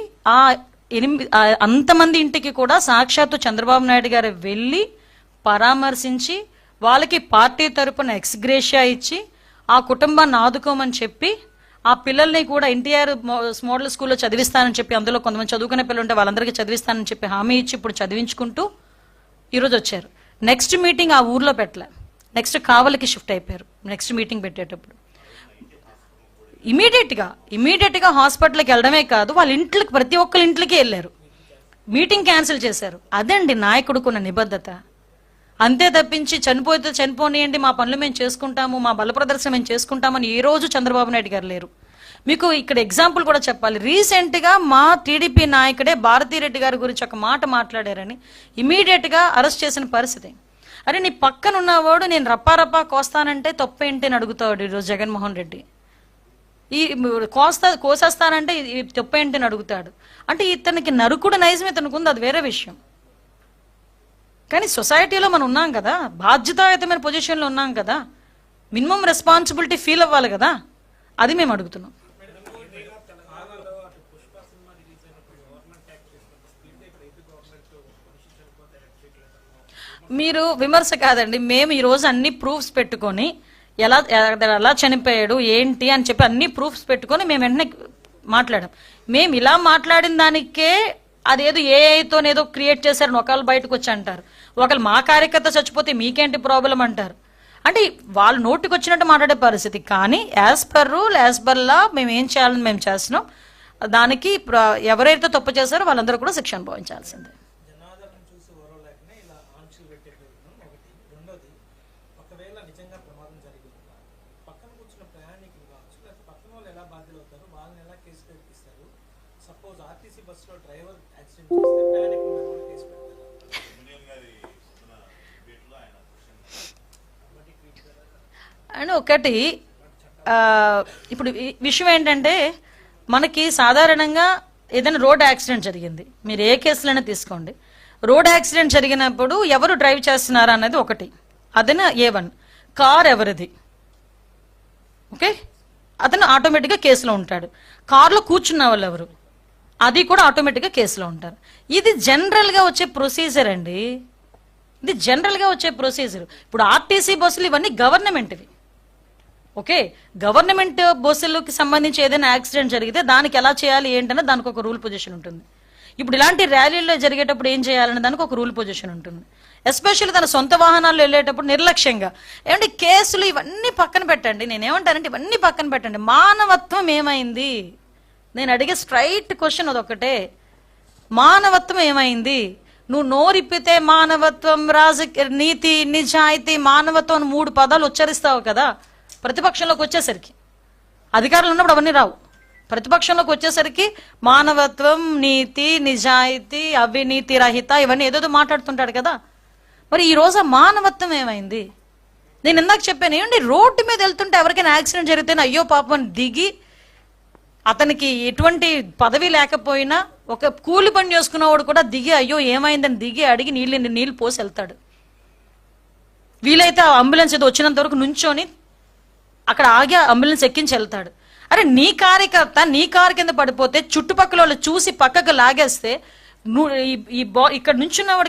అంతమంది ఇంటికి కూడా సాక్షాత్తు చంద్రబాబు నాయుడు గారు వెళ్ళి పరామర్శించి వాళ్ళకి పార్టీ తరపున ఎక్స్గ్రేషియా ఇచ్చి ఆ కుటుంబాన్ని ఆదుకోమని చెప్పి ఆ పిల్లల్ని కూడా ఎన్టీఆర్ మోడల్ స్కూల్లో చదివిస్తానని చెప్పి, అందులో కొంతమంది చదువుకునే పిల్లలు ఉంటే వాళ్ళందరికీ చదివిస్తానని చెప్పి హామీ ఇచ్చి ఇప్పుడు చదివించుకుంటూ ఈరోజు వచ్చారు. నెక్స్ట్ మీటింగ్ ఆ ఊర్లో పెట్టలే, నెక్స్ట్ కావలికి షిఫ్ట్ అయిపోయారు. నెక్స్ట్ మీటింగ్ పెట్టేటప్పుడు ఇమీడియట్గా హాస్పిటల్కి వెళ్ళడమే కాదు, వాళ్ళ ఇంట్లోకి ప్రతి ఒక్కరి ఇంట్లోకి వెళ్ళారు, మీటింగ్ క్యాన్సిల్ చేశారు. అదండి నాయకుడుకున్న నిబద్ధత. అంతే తప్పించి చనిపోతే చనిపోనియండి, మా పనులు మేము చేసుకుంటాము, మా బల ప్రదర్శన మేము చేసుకుంటామని ఏ రోజు చంద్రబాబు నాయుడు గారు లేరు. మీకు ఇక్కడ ఎగ్జాంపుల్ కూడా చెప్పాలి. రీసెంట్గా మా టీడీపీ నాయకుడే భారతీరెడ్డి గారి గురించి ఒక మాట మాట్లాడారని ఇమీడియట్గా అరెస్ట్ చేసిన పరిస్థితి. అరే, నీ పక్కన ఉన్నవాడు నేను రప్పా కోస్తానంటే తప్పేంటి అని అడుగుతాడు ఈరోజు జగన్మోహన్ రెడ్డి. ఈ కోసేస్తానంటే తప్పేంటి అని అడుగుతాడు. అంటే ఇతనికి నరుకుడు నైజం ఇతనికి ఉంది, అది వేరే విషయం. కానీ సొసైటీలో మనం ఉన్నాం కదా, బాధ్యతాయుతమైన పొజిషన్లో ఉన్నాం కదా, మినిమం రెస్పాన్సిబిలిటీ ఫీల్ అవ్వాలి కదా, అది మేము అడుగుతున్నాం. మీరు విమర్శ కాదండి, మేము ఈరోజు అన్ని ప్రూఫ్స్ పెట్టుకొని ఎలా చనిపోయాడు ఏంటి అని చెప్పి అన్ని ప్రూఫ్స్ పెట్టుకొని మేము వెంటనే మాట్లాడాం. మేము ఇలా మాట్లాడిన దానికే అదేదో ఏఐతోనేదో క్రియేట్ చేశారని ఒకళ్ళు బయటకు వచ్చి అంటారు, ఒకళ్ళు మా కార్యకర్త చచ్చిపోతే మీకేంటి ప్రాబ్లం అంటారు. అంటే వాళ్ళు నోటికి వచ్చినట్టు మాట్లాడే పరిస్థితి. కానీ as per rule, as per law మేము ఏం చేయాలని మేము చేస్తున్నాం. దానికి ఎవరైతే తప్పు చేశారో వాళ్ళందరూ కూడా శిక్ష అనుభవించాల్సిందే. అండ్ ఒకటి ఇప్పుడు విషయం ఏంటంటే, మనకి సాధారణంగా ఏదైనా రోడ్ యాక్సిడెంట్ జరిగింది, మీరు ఏ కేసులైనా తీసుకోండి, రోడ్ యాక్సిడెంట్ జరిగినప్పుడు ఎవరు డ్రైవ్ చేస్తున్నారు అన్నది ఒకటి, అదైనా A1. కార్ ఎవరిది, ఓకే, అతను ఆటోమేటిక్గా కేసులో ఉంటాడు. కార్లో కూర్చున్న వాళ్ళు ఎవరు, అది కూడా ఆటోమేటిక్గా కేసులో ఉంటారు. ఇది జనరల్గా వచ్చే ప్రొసీజర్ అండి, ఇది జనరల్గా వచ్చే ప్రొసీజర్. ఇప్పుడు ఆర్టీసీ బస్సులు ఇవన్నీ గవర్నమెంట్వి, ఓకే. గవర్నమెంట్ బస్సులకి సంబంధించి ఏదైనా యాక్సిడెంట్ జరిగితే దానికి ఎలా చేయాలి ఏంటనే దానికి ఒక రూల్ పొజిషన్ ఉంటుంది. ఇప్పుడు ఇలాంటి ర్యాలీల్లో జరిగేటప్పుడు ఏం చేయాలనే దానికి ఒక రూల్ పొజిషన్ ఉంటుంది. ఎస్పెషల్లీ తన సొంత వాహనాల్లో వెళ్ళేటప్పుడు నిర్లక్ష్యంగా ఏమంటే కేసులు ఇవన్నీ పక్కన పెట్టండి. నేనేమంటానంటే ఇవన్నీ పక్కన పెట్టండి, మానవత్వం ఏమైంది? నేను అడిగే స్ట్రైట్ క్వశ్చన్ అదొక్కటే, మానవత్వం ఏమైంది? నువ్వు నోరిప్పితే మానవత్వం, నీతి, నిజాయితీ, మానవత్వం అని 3 పదాలు ఉచ్చరిస్తావు కదా. ప్రతిపక్షంలోకి వచ్చేసరికి, అధికారులు ఉన్నప్పుడు అవన్నీ రావు. ప్రతిపక్షంలోకి వచ్చేసరికి మానవత్వం, నీతి, నిజాయితీ, అవినీతి రహిత ఇవన్నీ ఏదేదో మాట్లాడుతుంటాడు కదా. మరి ఈ రోజు ఆ మానవత్వం ఏమైంది? నేను ఇందాక చెప్పాను, ఏమండి రోడ్డు మీద వెళ్తుంటే ఎవరికైనా యాక్సిడెంట్ జరిగితేనే అయ్యో పాపం దిగి, అతనికి ఎటువంటి పదవి లేకపోయినా ఒక కూలి పని చేసుకున్నవాడు కూడా దిగి అయ్యో ఏమైందని దిగి అడిగి నీళ్ళు పోసి వెళ్తాడు. వీలైతే ఆ అంబులెన్స్ ఏదో వచ్చినంత వరకు నుంచొని అక్కడ ఆగి అంబులెన్స్ ఎక్కించి వెళ్తాడు. అరే నీ కార్యకర్త నీ కారు కింద పడిపోతే చుట్టుపక్కల వాళ్ళు చూసి పక్కకు లాగేస్తే ఇక్కడ నుంచున్నవాడికి